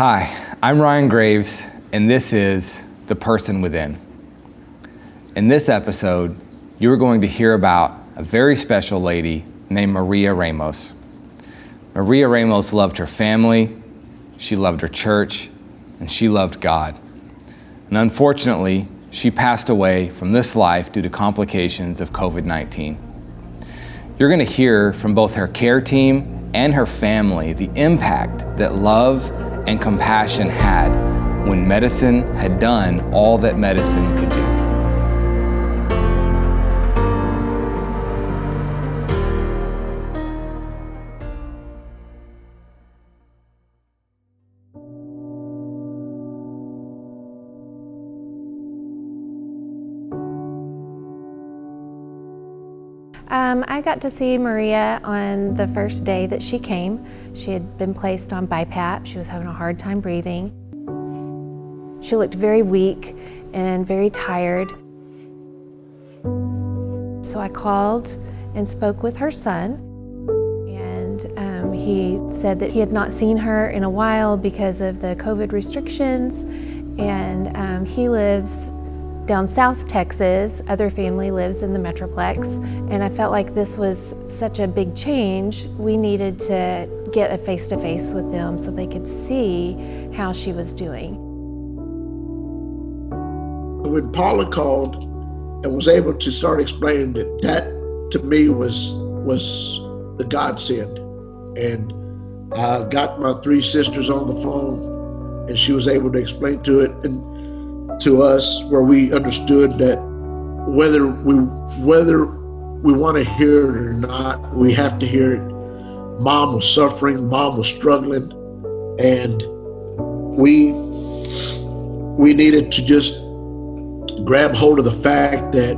Hi, I'm Ryan Graves, and this is The Person Within. In this episode, you are going to hear about a very special lady named Maria Ramos. Maria Ramos loved her family, she loved her church, and she loved God. And unfortunately, she passed away from this life due to complications of COVID-19. You're going to hear from both her care team and her family the impact that love and compassion had when medicine had done all that medicine could do. I got to see Maria on the first day that she came. She had been placed on BiPAP. She was having a hard time breathing. She looked very weak and very tired. So I called and spoke with her son, and he said that he had not seen her in a while because of the COVID restrictions, and he lives down South Texas. Other family lives in the Metroplex, and I felt like this was such a big change. We needed to get a face-to-face with them so they could see how she was doing. When Paula called and was able to start explaining that to me was the godsend. And I got my three sisters on the phone, and she was able to explain to us where we understood that whether we want to hear it or not, we have to hear it. Mom was suffering, mom was struggling, and we needed to just grab hold of the fact that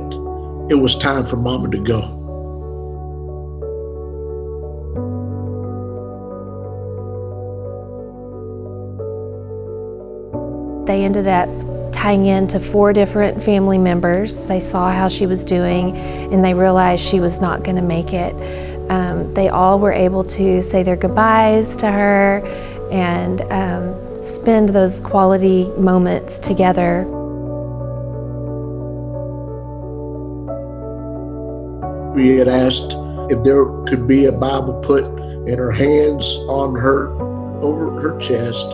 it was time for mama to go. They ended up tying into 4 different family members. They saw how she was doing, and they realized she was not going to make it. They all were able to say their goodbyes to her and spend those quality moments together. We had asked if there could be a Bible put in her hands on her, over her chest,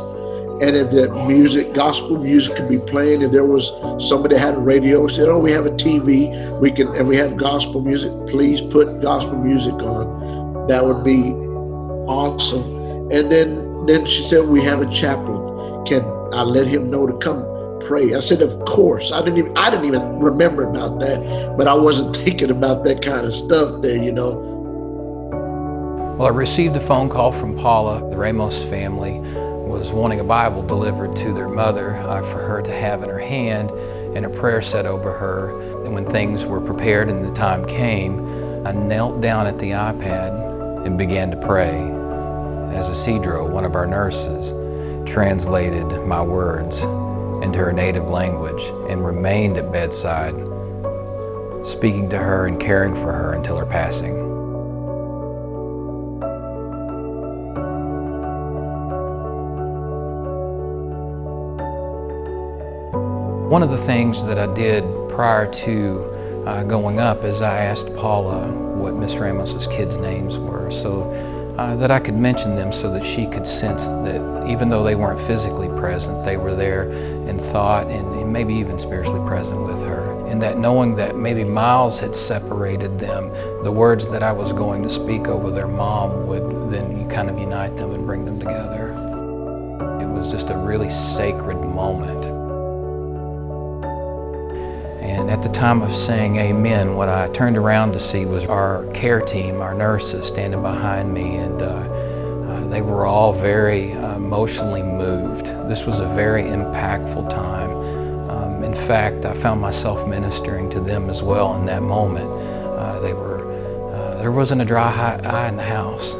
and if that music, gospel music, could be playing. If there was somebody had a radio, said, "Oh, we have a TV, we have gospel music. Please put gospel music on." That would be awesome. And then she said, "We have a chaplain. Can I let him know to come pray?" I said, "Of course." I didn't even remember about that, but I wasn't thinking about that kind of stuff there, you know. Well, I received a phone call from Paula. The Ramos family was wanting a Bible delivered to their mother for her to have in her hand, and a prayer said over her. And when things were prepared and the time came, I knelt down at the iPad and began to pray as Isidro, one of our nurses, translated my words into her native language and remained at bedside, speaking to her and caring for her until her passing. One of the things that I did prior to going up is I asked Paula what Miss Ramos's kids' names were, so that I could mention them so that she could sense that even though they weren't physically present, they were there in thought and maybe even spiritually present with her. And that knowing that maybe miles had separated them, the words that I was going to speak over their mom would then kind of unite them and bring them together. It was just a really sacred moment. And at the time of saying amen, what I turned around to see was our care team, our nurses, standing behind me, and they were all very emotionally moved. This was a very impactful time. In fact, I found myself ministering to them as well in that moment. There wasn't a dry eye in the house.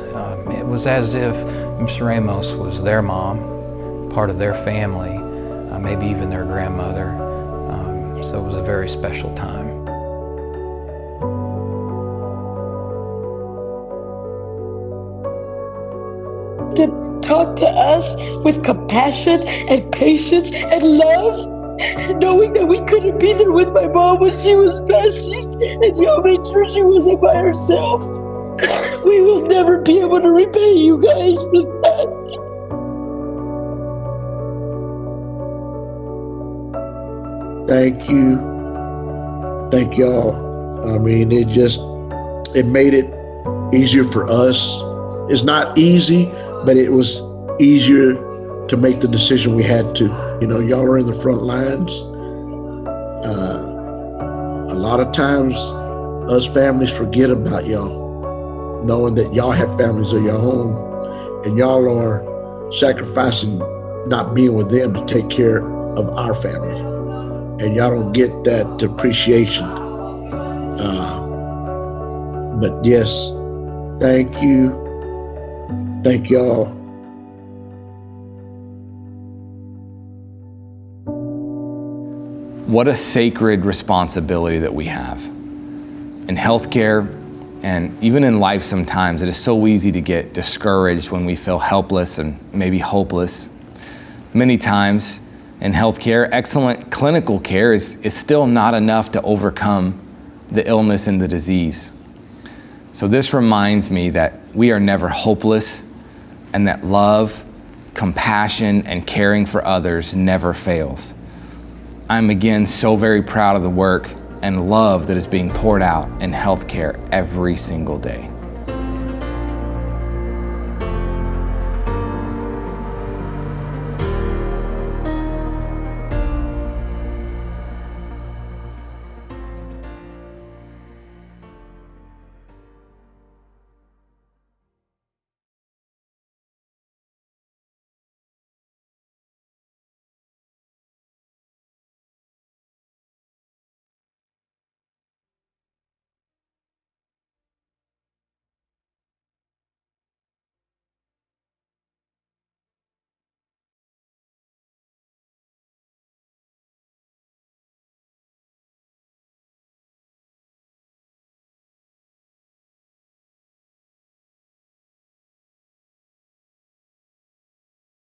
It was as if Ms. Ramos was their mom, part of their family, maybe even their grandmother. So it was a very special time. To talk to us with compassion and patience and love, knowing that we couldn't be there with my mom when she was passing, and y'all made sure she wasn't by herself. We will never be able to repay you guys for that. Thank you. Thank y'all. I mean, it made it easier for us. It's not easy, but it was easier to make the decision we had to. You know, y'all are in the front lines. A lot of times, us families forget about y'all, knowing that y'all have families of your own, and y'all are sacrificing not being with them to take care of our family. And y'all don't get that appreciation. But yes, thank you. Thank y'all. What a sacred responsibility that we have. In healthcare and even in life sometimes, it is so easy to get discouraged when we feel helpless and maybe hopeless. Many times in healthcare, excellent clinical care is still not enough to overcome the illness and the disease. So this reminds me that we are never hopeless and that love, compassion, and caring for others never fails. I'm again so very proud of the work and love that is being poured out in healthcare every single day.